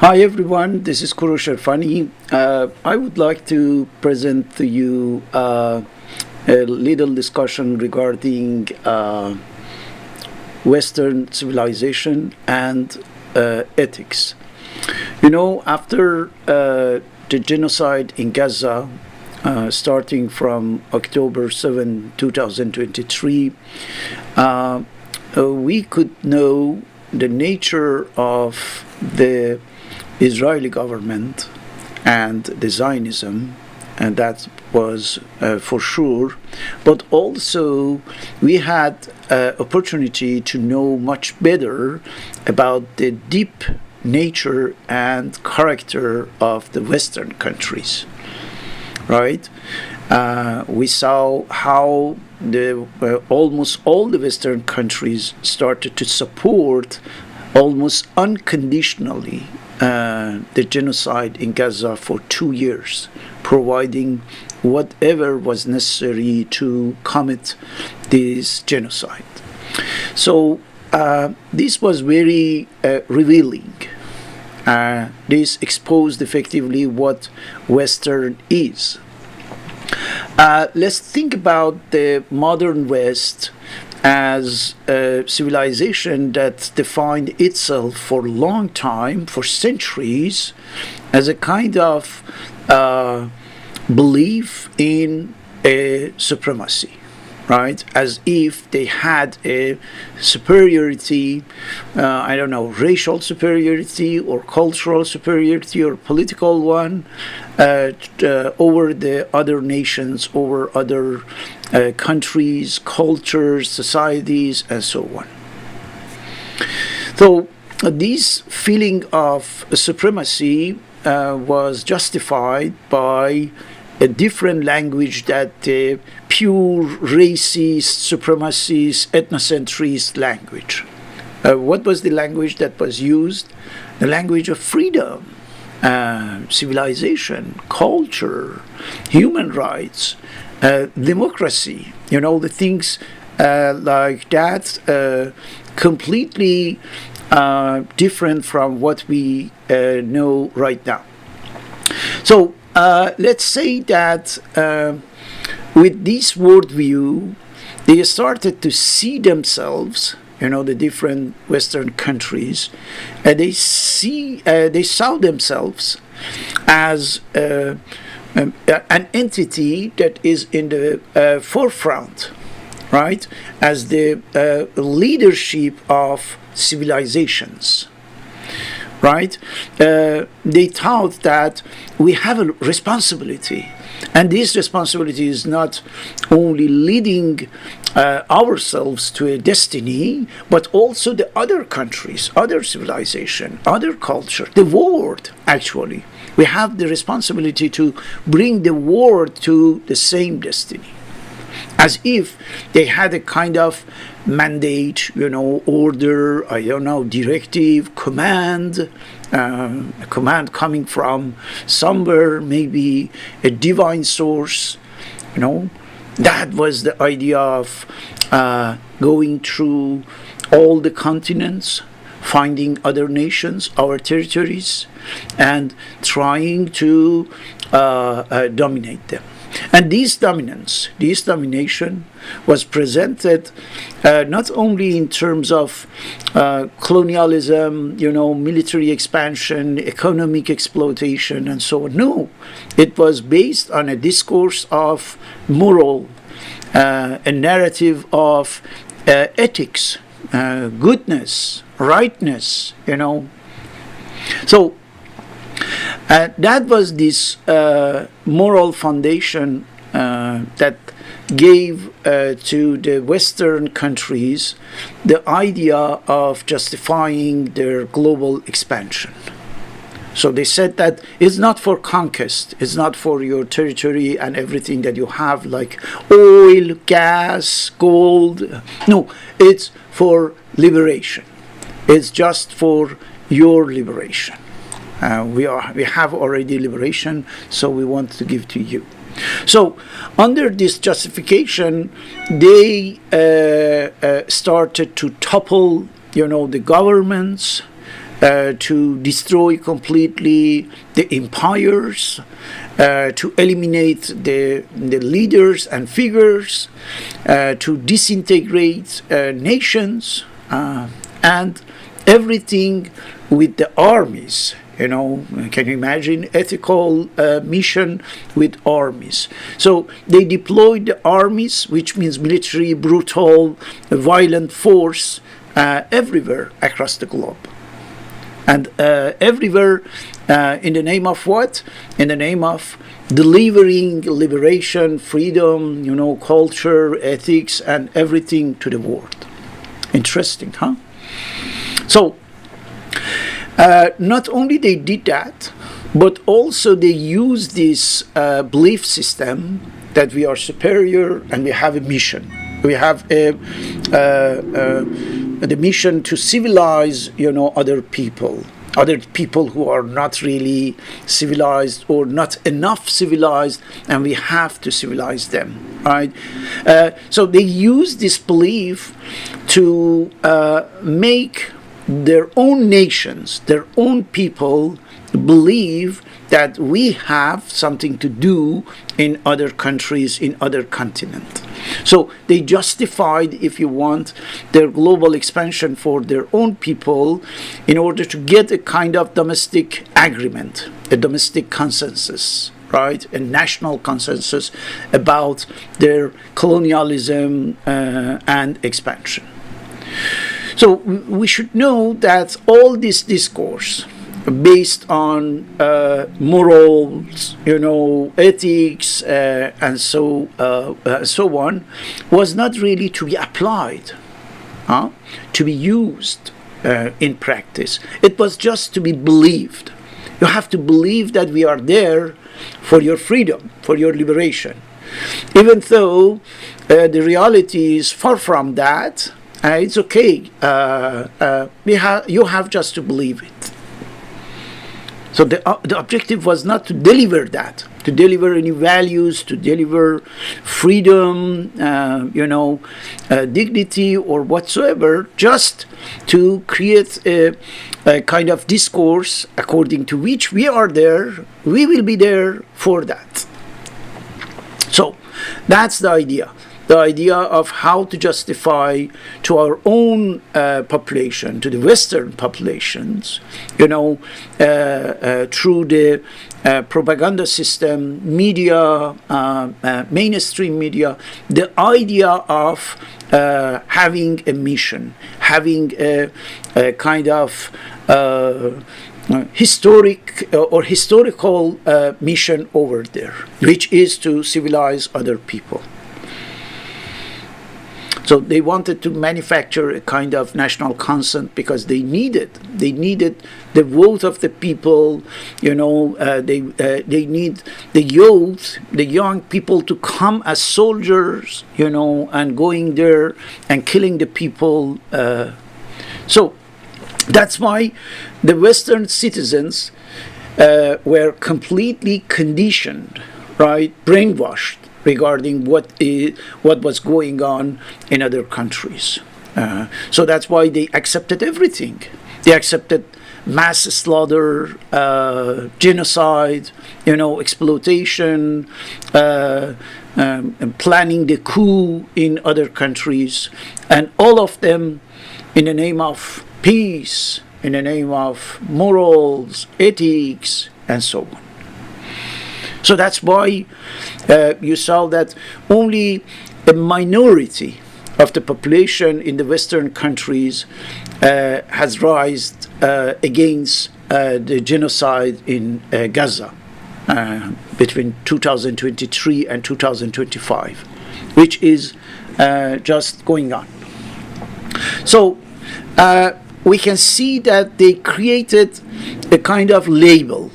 Hi everyone, this is Korosh Erfani. I would like to present to you a little discussion regarding Western civilization and ethics. You know, after the genocide in Gaza, starting from October 7, 2023, we could know the nature of the Israeli government and the Zionism, and that was for sure. But also, we had opportunity to know much better about the deep nature and character of the Western countries. Right? We saw how almost all the Western countries started to support almost unconditionally the genocide in Gaza for 2 years, providing whatever was necessary to commit this genocide. So this was very revealing. This exposed effectively what Western is. Let's think about the modern West as a civilization that defined itself for a long time, for centuries, as a kind of belief in a supremacy, right? As if they had a superiority, racial superiority or cultural superiority or political one over the other nations, over other countries, cultures, societies, and so on. So this feeling of supremacy was justified by a different language that the pure racist, supremacist, ethnocentrist language. What was the language that was used? The language of freedom, civilization, culture, human rights, democracy, the things like that, completely different from what we know right now. So let's say that with this worldview, they started to see themselves, the different Western countries, and they saw themselves as an entity that is in the forefront, right? As the leadership of civilizations, right? They thought that we have a responsibility, and this responsibility is not only leading ourselves to a destiny, but also the other countries, other civilization, other culture, the world, actually. We have the responsibility to bring the world to the same destiny, as if they had a kind of mandate, order, directive, command, a command coming from somewhere, maybe a divine source. That was the idea of going through all the continents, finding other nations, our territories, and trying to dominate them. And this domination was presented not only in terms of colonialism, military expansion, economic exploitation, and so on. No, it was based on a discourse of moral, a narrative of ethics, goodness, rightness, So that was this moral foundation that gave to the Western countries the idea of justifying their global expansion. So they said that it's not for conquest, it's not for your territory and everything that you have, like oil, gas, gold. No, it's for liberation. It's just for your liberation. We have already liberation, so we want to give to you. So, under this justification, they started to topple, the governments, to destroy completely the empires, to eliminate the leaders and figures, to disintegrate nations, and everything with the armies. Can you imagine ethical mission with armies? So they deployed the armies, which means military, brutal, violent force, everywhere across the globe. And everywhere in the name of what? In the name of delivering liberation, freedom, culture, ethics, and everything to the world. Interesting, huh? So, not only they did that, but also they used this belief system that we are superior and we have a mission. We have the mission to civilize, other people who are not really civilized or not enough civilized, and we have to civilize them, right? So they use this belief to make their own nations, their own people believe that we have something to do in other countries, in other continents. So they justified, if you want, their global expansion for their own people in order to get a kind of domestic agreement, a domestic consensus, right? A national consensus about their colonialism and expansion. So we should know that all this discourse based on morals, ethics, and so on, was not really to be applied, to be used in practice. It was just to be believed. You have to believe that we are there for your freedom, for your liberation. Even though the reality is far from that, it's okay. You have just to believe it. So the objective was not to deliver that, to deliver any values, to deliver freedom, dignity or whatsoever, just to create a kind of discourse according to which we are there, we will be there for that. So that's the idea. The idea of how to justify to our own population, to the Western populations, through the propaganda system, media, mainstream media, the idea of having a mission, having a kind of historical mission over there, which is to civilize other people. So they wanted to manufacture a kind of national consent because they needed the vote of the people. They need the youth, the young people to come as soldiers, and going there and killing the people. So that's why the Western citizens were completely conditioned, right, brainwashed, regarding what was going on in other countries. So that's why they accepted everything. They accepted mass slaughter, genocide, exploitation, planning the coup in other countries, and all of them in the name of peace, in the name of morals, ethics, and so on. So that's why you saw that only a minority of the population in the Western countries has risen against the genocide in Gaza between 2023 and 2025, which is just going on. So we can see that they created a kind of label,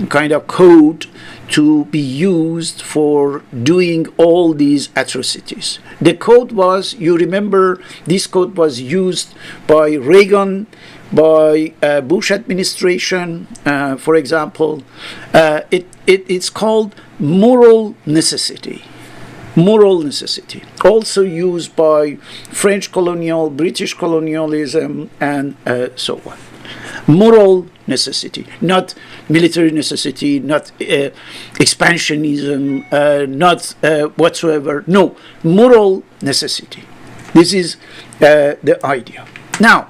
kind of code to be used for doing all these atrocities. The code was, you remember, this code was used by Reagan, by Bush administration, for example. It's called moral necessity. Moral necessity. Also used by French colonial, British colonialism, and so on. Moral necessity, not military necessity, not expansionism, not whatsoever. No, moral necessity. This is the idea. Now,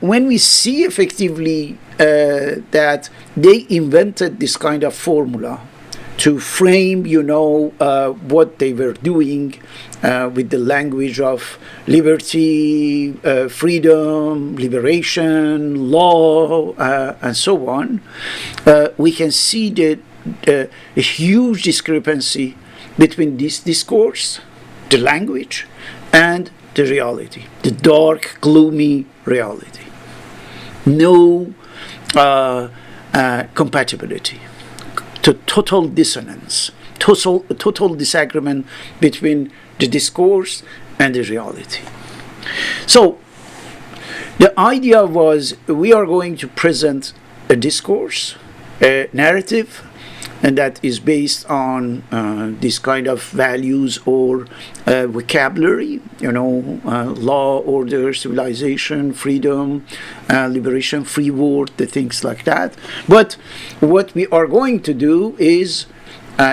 when we see effectively that they invented this kind of formula to frame, what they were doing with the language of liberty, freedom, liberation, law, and so on, we can see that a huge discrepancy between this discourse, the language, and the reality, the dark, gloomy reality. No compatibility, to total dissonance, total disagreement between the discourse and the reality. So the idea was, we are going to present a discourse, a narrative, and that is based on this kind of values or vocabulary, law, order, civilization, freedom, liberation, free world, the things like that. But what we are going to do is,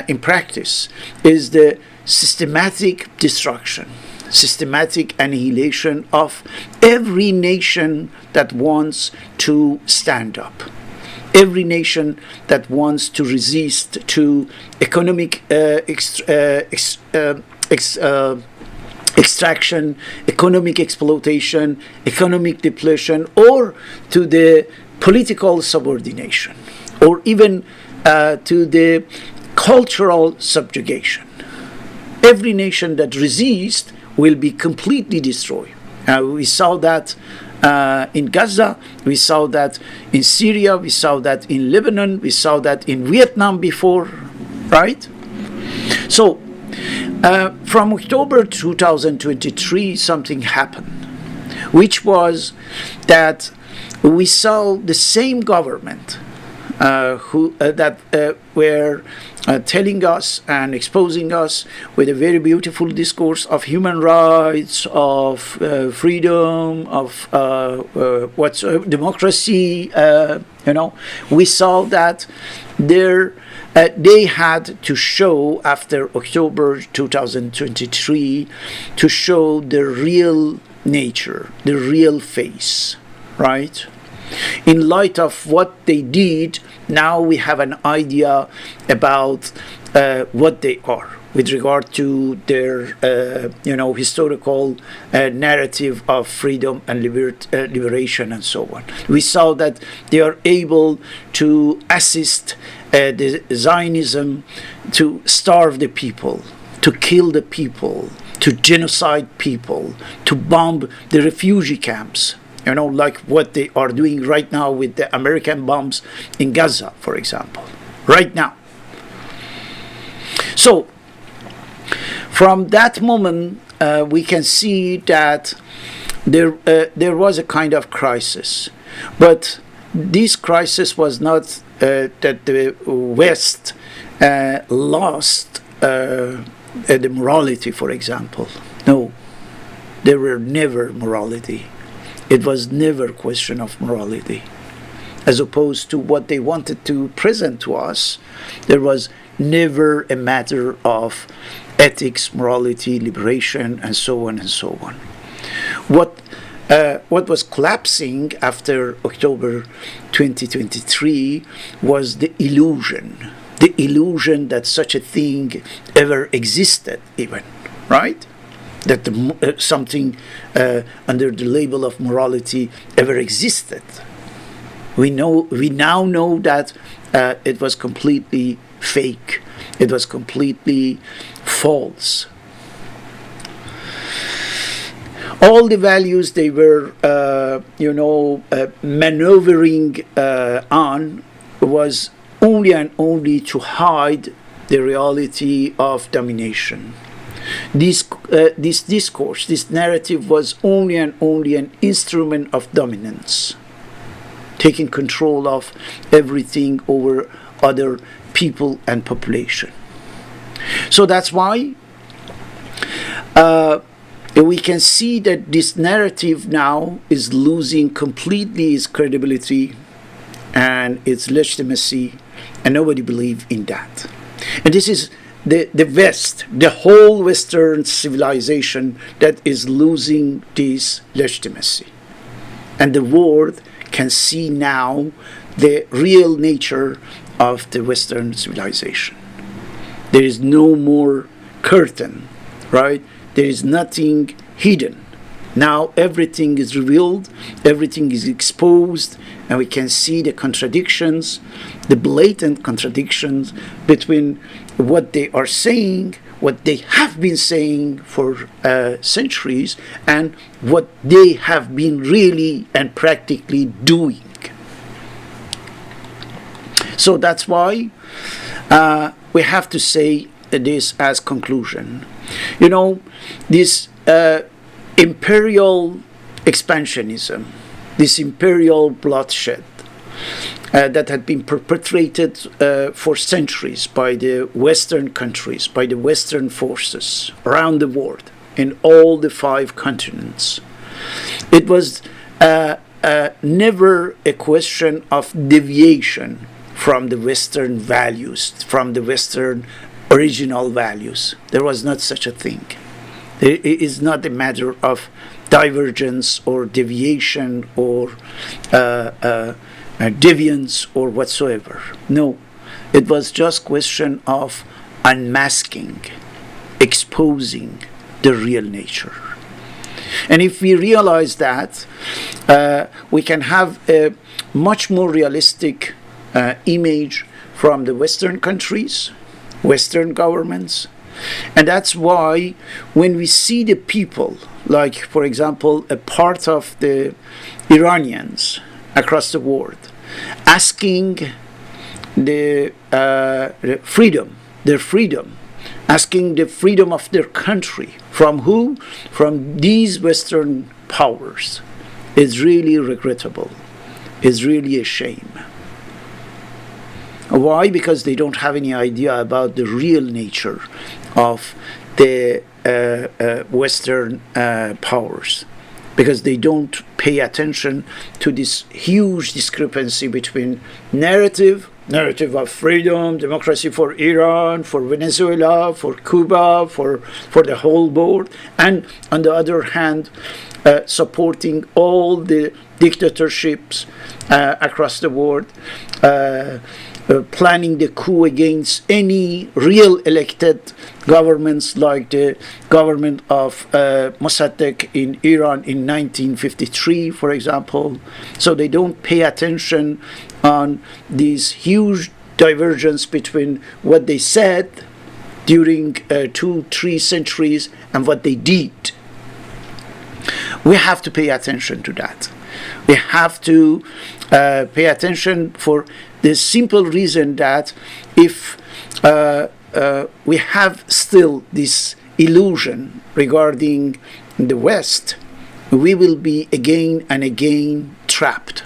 in practice, is the systematic destruction, systematic annihilation of every nation that wants to stand up. Every nation that wants to resist to economic extraction, economic exploitation, economic depletion, or to the political subordination, or even to the cultural subjugation. Every nation that resists will be completely destroyed. We saw that in Gaza, we saw that in Syria, we saw that in Lebanon, we saw that in Vietnam before, right? So, from October 2023, something happened, which was that we saw the same government that were telling us and exposing us with a very beautiful discourse of human rights, of freedom, of democracy. We saw that they had to show, after October 2023, to show the real nature, the real face, right? In light of what they did, now we have an idea about what they are with regard to their, historical narrative of freedom and liberation and so on. We saw that they are able to assist the Zionism to starve the people, to kill the people, to genocide people, to bomb the refugee camps. Like what they are doing right now with the American bombs in Gaza, for example, right now. So, from that moment, we can see that there was a kind of crisis. But this crisis was not that the West lost the morality, for example. No, there were never morality. It was never a question of morality. As opposed to what they wanted to present to us, there was never a matter of ethics, morality, liberation, and so on and so on. What was collapsing after October 2023 was the illusion that such a thing ever existed, even, right? That something under the label of morality ever existed. We now know that it was completely fake. It was completely false. All the values they were, maneuvering on was only and only to hide the reality of domination. This discourse, this narrative was only and only an instrument of dominance, taking control of everything over other people and population. So that's why And we can see that this narrative now is losing completely its credibility and its legitimacy, and nobody believes in that. And this is the West, the whole Western civilization, that is losing this legitimacy. And the world can see now the real nature of the Western civilization. There is no more curtain, right? There is nothing hidden. Now everything is revealed, everything is exposed, and we can see the contradictions, the blatant contradictions between what they are saying, what they have been saying for centuries, and what they have been really and practically doing. So that's why we have to say this as conclusion. You know, this imperial expansionism, this imperial bloodshed that had been perpetrated for centuries by the Western countries, by the Western forces around the world, in all the 5 continents. It was never a question of deviation from the Western values, from the Western original values. There was not such a thing. It is not a matter of divergence or deviation or deviance or whatsoever. No, it was just question of unmasking, exposing the real nature. And if we realize that, we can have a much more realistic image from the Western countries, Western governments. And that's why when we see the people, like, for example, a part of the Iranians across the world, asking the freedom, their freedom, asking the freedom of their country. From who? From these Western powers. Is really regrettable. Is really a shame. Why? Because they don't have any idea about the real nature of the Western powers. Because they don't pay attention to this huge discrepancy between narrative of freedom, democracy for Iran, for Venezuela, for Cuba, for the whole board, and on the other hand, supporting all the dictatorships across the world, planning the coup against any real elected governments, like the government of Mossadegh in Iran in 1953, for example. So they don't pay attention on this huge divergence between what they said during 2-3 centuries and what they did. We have to pay attention to that. We have to pay attention for the simple reason that if we have still this illusion regarding the West, we will be again and again trapped.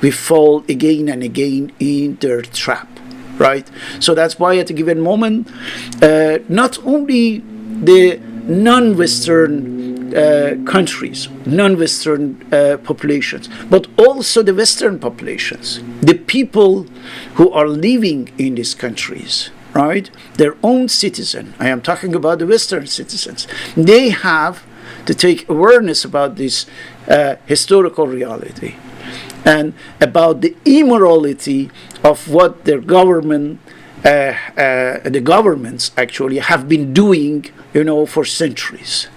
We fall again and again in their trap, right? So that's why at a given moment, not only the non-Western countries, non-Western populations, but also the Western populations, the people who are living in these countries, right? Their own citizen. I am talking about the Western citizens. They have to take awareness about this historical reality and about the immorality of what their government, the governments actually have been doing, for centuries.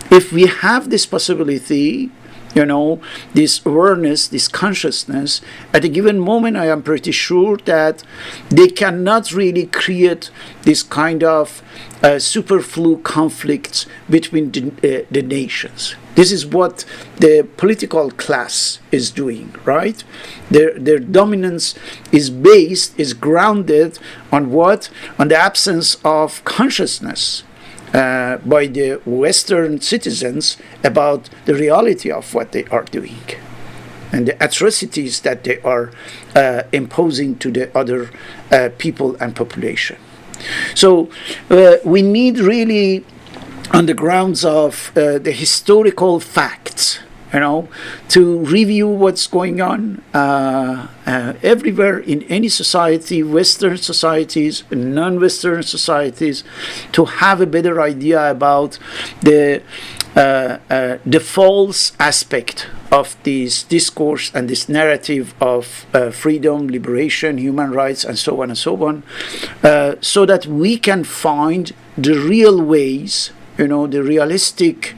If we have this possibility, this awareness, this consciousness, at a given moment, I am pretty sure that they cannot really create this kind of superfluous conflicts between the nations. This is what the political class is doing, right? Their dominance is grounded on what? On the absence of consciousness by the Western citizens about the reality of what they are doing and the atrocities that they are imposing to the other people and population. So we need really on the grounds of the historical facts, to review what's going on everywhere in any society, Western societies, non-Western societies, to have a better idea about the false aspect of this discourse and this narrative of freedom, liberation, human rights, and so on and so on, so that we can find the real ways, the realistic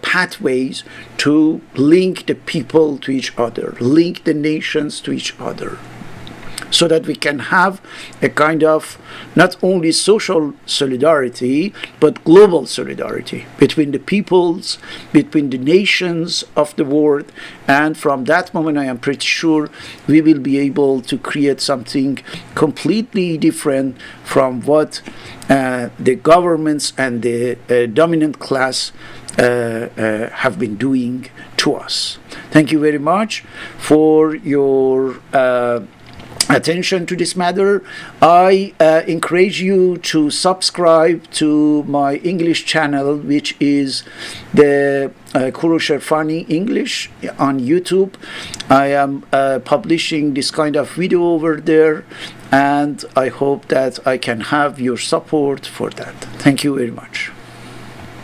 pathways to link the people to each other, link the nations to each other, so that we can have a kind of not only social solidarity, but global solidarity between the peoples, between the nations of the world. And from that moment, I am pretty sure we will be able to create something completely different from what the governments and the dominant class have been doing to us. Thank you very much for your attention to this matter. I encourage you to subscribe to my English channel, which is the Korosh Erfani English on YouTube. I am publishing this kind of video over there, and I hope that I can have your support for that. Thank you very much.